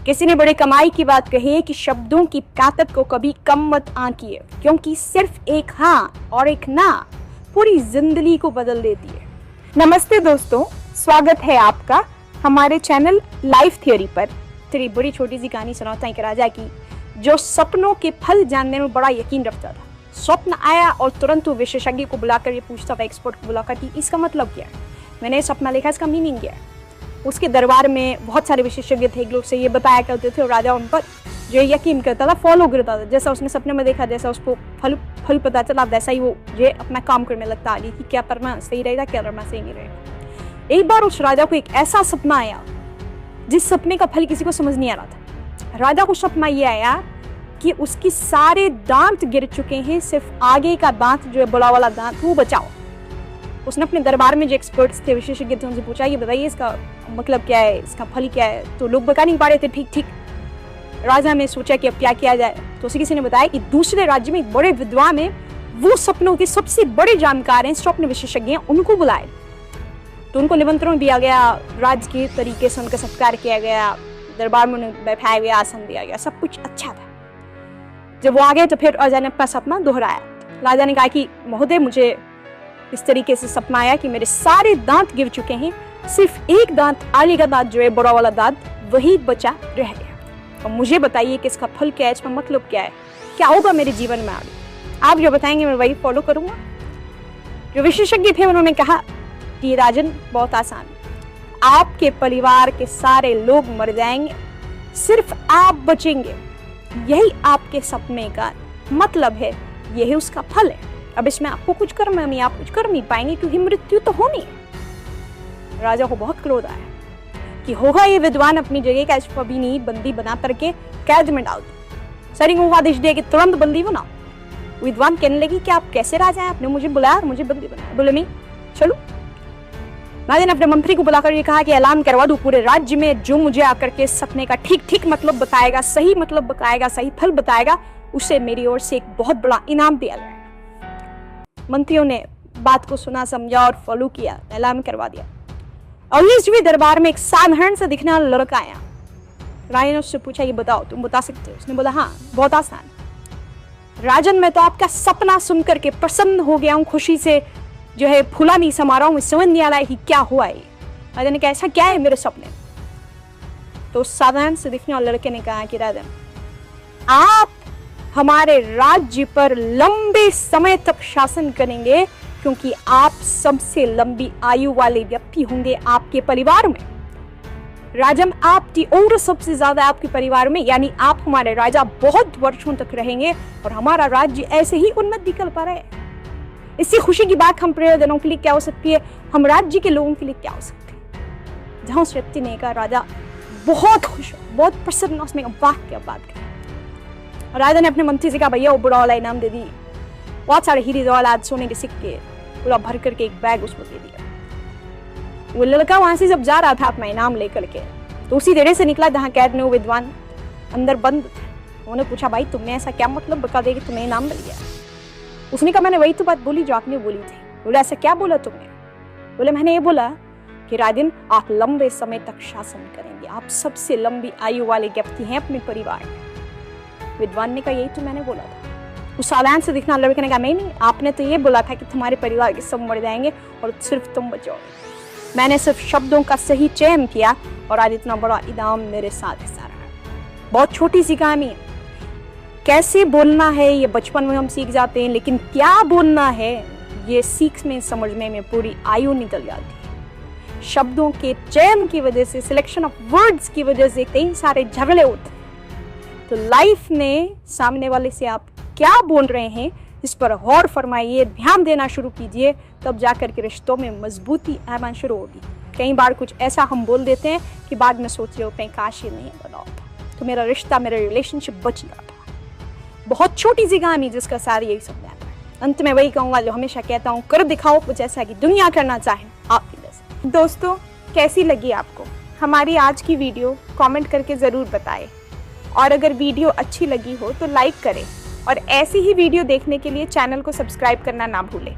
किसी ने बड़े कमाई की बात कही है कि शब्दों की ताकत को कभी कम मत आंकिए, क्योंकि सिर्फ एक हाँ और एक ना पूरी जिंदगी को बदल देती है। नमस्ते दोस्तों, स्वागत है आपका हमारे चैनल लाइफ थियोरी पर। तेरी बड़ी छोटी सी कहानी सुनाता है कि राजा की जो सपनों के फल जानने में बड़ा यकीन रखता था। स्वप्न आया और तुरंत वो विशेषज्ञ को बुलाकर ये पूछता था, एक्सपर्ट को बुलाकर कि इसका मतलब क्या है, मैंने सपना लिखा, इसका मीनिंग क्या है। उसके दरबार में बहुत सारे विशेषज्ञ थे, एक लोग से ये बताया करते थे और राजा उन पर जो यकीन करता था, फॉलो करता था। जैसा उसने सपने में देखा, जैसा उसको फल पता चला, वैसा ही वो ये अपना काम करने लगता आगे कि क्या करना सही रहेगा, क्या करना सही नहीं रहेगा। एक बार उस राजा को एक ऐसा सपना आया जिस सपने का फल किसी को समझ नहीं आ रहा था। राजा को सपना ये आया कि उसकी सारे दांत गिर चुके हैं, सिर्फ आगे का दांत जो है बड़ा वाला दांत वो बचाओ। उसने अपने दरबार में जो एक्सपर्ट्स थे, विशेषज्ञ थे, उनसे पूछा ये बताइए इसका मतलब क्या है, इसका फल क्या है। तो लोग बता नहीं पा रहे थे ठीक ठीक। राजा ने सोचा कि अब क्या किया जाए, तो उसे किसी ने बताया कि दूसरे राज्य में एक बड़े विद्वान है, वो सपनों के सबसे बड़े जानकार हैं, स्वप्न विशेषज्ञ हैं, उनको बुलाए। तो उनको निमंत्रण दिया गया, राज के तरीके से उनका सत्कार किया गया, दरबार में उन्हें बैठाया गया, आसन दिया गया, सब कुछ अच्छा था। जब वो आ गए तो फिर राजा ने अपना सपना दोहराया। राजा ने कहा कि महोदय, मुझे इस तरीके से सपना आया कि मेरे सारे दांत गिर चुके हैं, सिर्फ एक दांत, आगे का दांत जो है बड़ा वाला दांत, वही बचा रह गया। और मुझे बताइए कि इसका फल क्या है, इसका मतलब क्या है, क्या होगा मेरे जीवन में आगे। आप जो बताएंगे मैं वही फॉलो करूंगा। जो विशेषज्ञ थे उन्होंने कहा कि राजन, बहुत आसान, आपके परिवार के सारे लोग मर जाएंगे, सिर्फ आप बचेंगे, यही आपके सपने का मतलब है, यही उसका फल है। अब इसमें आपको कुछ करना नहीं, आप कुछ कर नहीं पाएंगे क्योंकि मृत्यु तो होनी है। राजा को बहुत क्रोध आया कि होगा ये विद्वान अपनी जगह का, इसको अभी नहीं बंदी बना करके कैद में डाल दो। सैनिक को आदेश दिया कि तुरंत बंदी बनाओ। विद्वान कहने लगी कि आप कैसे राजा हैं, आपने मुझे बुलाया और मुझे बंदी बनाया। बोले नहीं, चलो। राजा ने अपने मंत्री को बुलाकर ये कहा कि ऐलान करवा दो पूरे राज्य में, जो मुझे आकर के सपने का ठीक ठीक मतलब बताएगा, सही मतलब बताएगा, सही फल बताएगा, उसे मेरी ओर से एक बहुत बड़ा इनाम दिया जाएगा। मंत्रियों ने बात को सुना, समझा और फॉलो किया, ऐलान करवा दिया। और इस दरबार में एक साधारण सा दिखने वाला लड़का आया। राजा ने उससे पूछा, ये बताओ, तुम बता सकते हो? उसने बोला, हाँ, बहुत आसान। राजन, मैं तो आपका सपना सुनकर के प्रसन्न हो गया हूँ, खुशी से जो है फूला नहीं समा रहा हूँ, समझ नहीं आ रहा है कि क्या हुआ है। राजा ने कहा, ऐसा क्या है मेरे सपने? तो साधारण से दिखने वाले लड़के ने कहा कि राजन, आप हमारे राज्य पर लंबे समय तक शासन करेंगे, क्योंकि आप सबसे लंबी आयु वाले व्यक्ति होंगे आपके परिवार में। राजन, आपकी उम्र सबसे ज्यादा आपके परिवार में, यानी आप हमारे राजा बहुत वर्षों तक रहेंगे और हमारा राज्य ऐसे ही उन्नति कर पा रहे हैं। इससे खुशी की बात हम प्रजाजनों के लिए क्या हो सकती है, हम राज्य के लोगों के लिए क्या हो सकती है। जहां उस व्यक्ति ने कहा, राजा बहुत खुश, बहुत प्रसन्न, उसने कहा, वाह क्या बात है। राजा ने अपने मंत्री से कहा, भैया वो बड़ा वाला इनाम दे दी, बहुत सारे हीरे जवाहरात, सोने के सिक्के पूरा भर करके एक बैग उसको दे दिया। वो लड़का वहां से जब जा रहा था अपना इनाम लेकर के, तो उसी तरह से निकला जहाँ कैद में वो विद्वान अंदर बंद थे। उन्होंने पूछा, भाई तुमने ऐसा क्या मतलब बता दे कि तुम्हें इनाम मिल गया? उसने कहा, मैंने वही तो बात बोली जो आपने बोली थी। बोला, ऐसा क्या बोला तुमने? बोले, मैंने ये बोला कि राजन, आप लंबे समय तक शासन करेंगे, आप सबसे लंबी आयु वाले व्यक्ति हैं अपने परिवार में। विद्वान ने कहा, यही तो मैंने बोला था। उस साधारण से दिखना लड़के ने कहा, नहीं, आपने तो ये बोला था कि तुम्हारे परिवार के सब मर जाएंगे और सिर्फ तुम बचोगे। मैंने सिर्फ शब्दों का सही चयन किया और आज इतना बड़ा इनाम मेरे साथ हिस्सा रहा। बहुत छोटी सी कहानी है। कैसे बोलना है ये बचपन में हम सीख जाते हैं, लेकिन क्या बोलना है ये सीख में समझने में पूरी आयु निकल जाती है। शब्दों के चयन की वजह से, सिलेक्शन ऑफ वर्ड्स की वजह से कई सारे झगड़े होते हैं। तो लाइफ में सामने वाले से आप क्या बोल रहे हैं, इस पर गौर फरमाइए, ध्यान देना शुरू कीजिए, तब जाकर के रिश्तों में मजबूती आना शुरू होगी। कई बार कुछ ऐसा हम बोल देते हैं कि बाद में सोच रहे होते हैं, काश ये नहीं बना होता तो मेरा रिश्ता, मेरा रिलेशनशिप बच जाता। बहुत छोटी सी कहानी जिसका सार यही समझाता है। अंत में वही कहूँगा जो हमेशा कहता हूँ, कर दिखाओ कुछ ऐसा कि दुनिया करना चाहे आपकी जैसे। दोस्तों, कैसी लगी आपको हमारी आज की वीडियो? कमेंट करके ज़रूर बताएं। और अगर वीडियो अच्छी लगी हो तो लाइक करें और ऐसी ही वीडियो देखने के लिए चैनल को सब्सक्राइब करना ना भूलें।